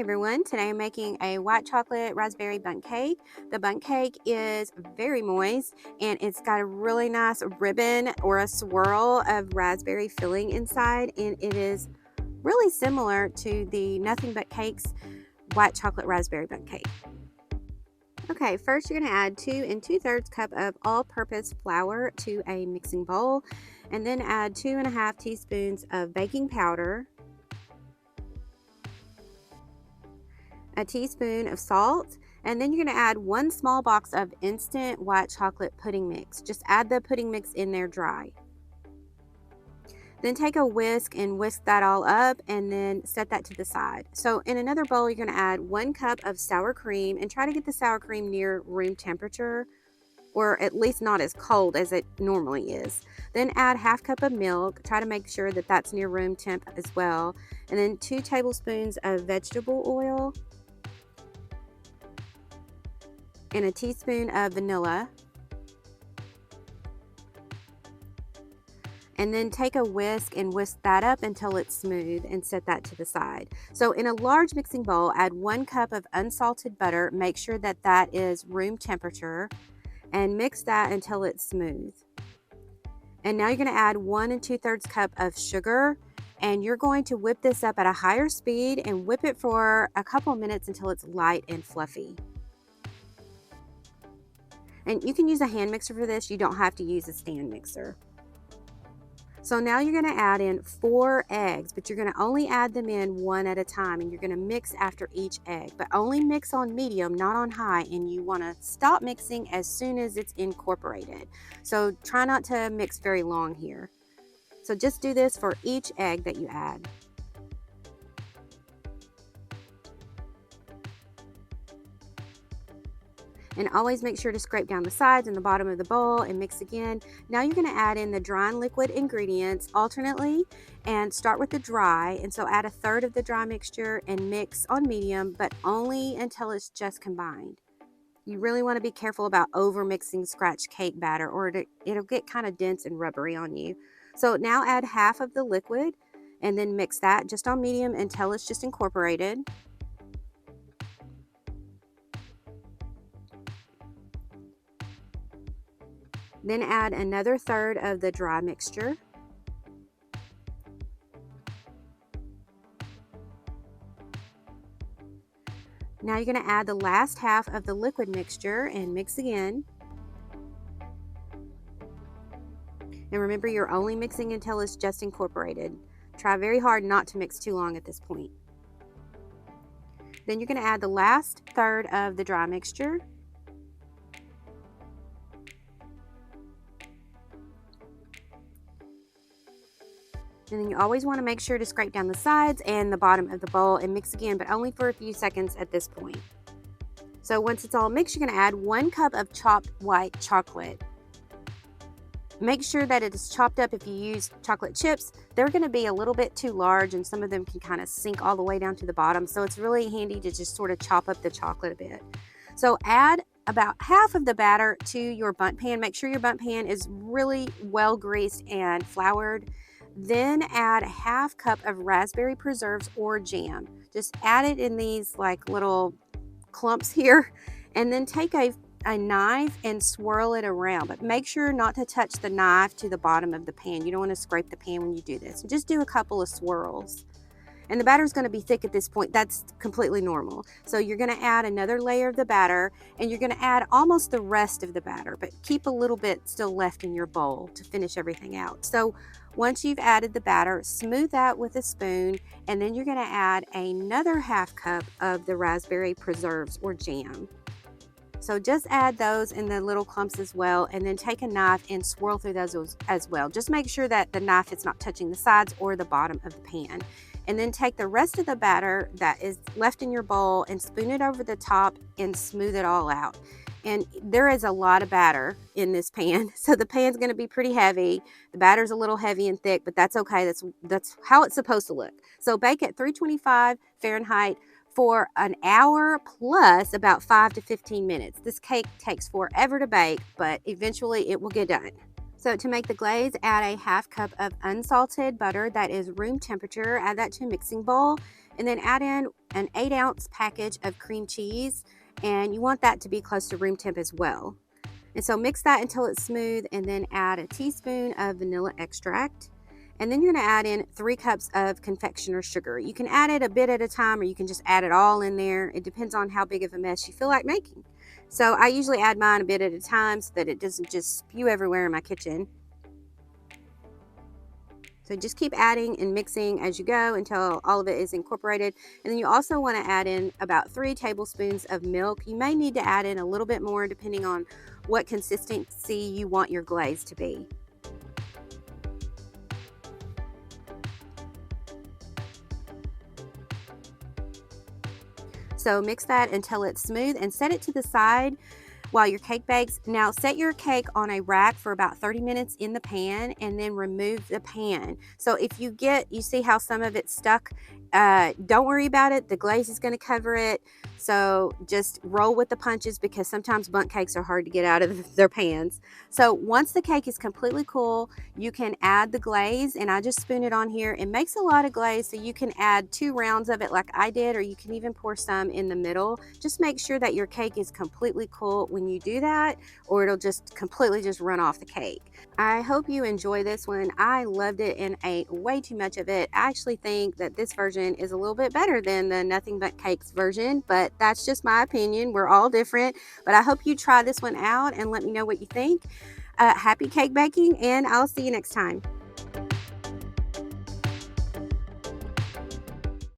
Hey everyone, today I'm making a white chocolate raspberry bundt cake. The bundt cake is very moist and it's got a really nice ribbon or a swirl of raspberry filling inside, and it is really similar to the Nothing But Cakes white chocolate raspberry bundt cake. Okay, first you're going to add 2 2/3 cup of all-purpose flour to a mixing bowl, and then add 2½ teaspoons of baking powder, a teaspoon of salt, and then you're going to add 1 small box of instant white chocolate pudding mix. Just add the pudding mix in there dry. Then take a whisk and whisk that all up and then set that to the side. So in another bowl, you're going to add 1 cup of sour cream and try to get the sour cream near room temperature, or at least not as cold as it normally is. Then add ½ cup of milk. Try to make sure that that's near room temp as well. And then 2 tablespoons of vegetable oil and a teaspoon of vanilla. And then take a whisk and whisk that up until it's smooth and set that to the side. So in a large mixing bowl, add 1 cup of unsalted butter. Make sure that that is room temperature and mix that until it's smooth. And now you're going to add 1 2/3 cup of sugar, and you're going to whip this up at a higher speed and whip it for a couple minutes until it's light and fluffy. And you can use a hand mixer for this. You don't have to use a stand mixer. So now you're going to add in 4 eggs, but you're going to only add them in 1 at a time, and you're going to mix after each egg, but only mix on medium, not on high, and you want to stop mixing as soon as it's incorporated. So try not to mix very long here. So just do this for each egg that you add. And always make sure to scrape down the sides and the bottom of the bowl and mix again. Now you're going to add in the dry and liquid ingredients alternately, and start with the dry. And so add 1/3 of the dry mixture and mix on medium, but only until it's just combined. You really want to be careful about over mixing scratch cake batter, or it'll get kind of dense and rubbery on you. So now add half of the liquid and then mix that just on medium until it's just incorporated. Then add another 1/3 of the dry mixture. Now you're going to add the last half of the liquid mixture and mix again. And remember, you're only mixing until it's just incorporated. Try very hard not to mix too long at this point. Then you're going to add the last 1/3 of the dry mixture. And then you always want to make sure to scrape down the sides and the bottom of the bowl and mix again, but only for a few seconds at this point. So once it's all mixed, you're going to add 1 cup of chopped white chocolate. Make sure that it is chopped up. If you use chocolate chips, they're going to be a little bit too large, and some of them can kind of sink all the way down to the bottom. So it's really handy to just sort of chop up the chocolate a bit. So add about half of the batter to your bundt pan. Make sure your bundt pan is really well greased and floured. Then add ½ cup of raspberry preserves or jam. Just add it in these like little clumps here, and then take a knife and swirl it around, but make sure not to touch the knife to the bottom of the pan. You don't want to scrape the pan when you do this. Just do a couple of swirls. And the batter is going to be thick at this point. That's completely normal. So you're going to add another layer of the batter, and you're going to add almost the rest of the batter, but keep a little bit still left in your bowl to finish everything out. So once you've added the batter, smooth out with a spoon, and then you're going to add another ½ cup of the raspberry preserves or jam. So just add those in the little clumps as well, and then take a knife and swirl through those as well. Just make sure that the knife is not touching the sides or the bottom of the pan. And then take the rest of the batter that is left in your bowl and spoon it over the top and smooth it all out. And there is a lot of batter in this pan, so the pan's going to be pretty heavy. The batter's a little heavy and thick, but that's okay. That's how it's supposed to look. So bake at 325 Fahrenheit for an hour plus about 5 to 15 minutes. This cake takes forever to bake, but eventually it will get done. So to make the glaze, add a half cup of unsalted butter that is room temperature. Add that to a mixing bowl, and then add in an 8-ounce package of cream cheese, and you want that to be close to room temp as well. And so mix that until it's smooth, and then add a teaspoon of vanilla extract. And then you're going to add in 3 cups of confectioner's sugar. You can add it a bit at a time, or you can just add it all in there. It depends on how big of a mess you feel like making. So I usually add mine a bit at a time so that it doesn't just spew everywhere in my kitchen. So just keep adding and mixing as you go until all of it is incorporated. And then you also want to add in about 3 tablespoons of milk. You may need to add in a little bit more depending on what consistency you want your glaze to be. So mix that until it's smooth and set it to the side while your cake bakes. Now set your cake on a rack for about 30 minutes in the pan, and then remove the pan. So if you see how some of it's stuck, don't worry about it. The glaze is going to cover it. So just roll with the punches, because sometimes bundt cakes are hard to get out of their pans. So once the cake is completely cool, you can add the glaze, and I just spoon it on here. It makes a lot of glaze, so you can add 2 rounds of it like I did, or you can even pour some in the middle. Just make sure that your cake is completely cool when you do that, or it'll just completely just run off the cake. I hope you enjoy this one. I loved it and ate way too much of it. I actually think that this version is a little bit better than the Nothing Bundt Cakes version, but that's just my opinion. We're all different, but I hope you try this one out and let me know what you think. Happy cake baking, and I'll see you next time.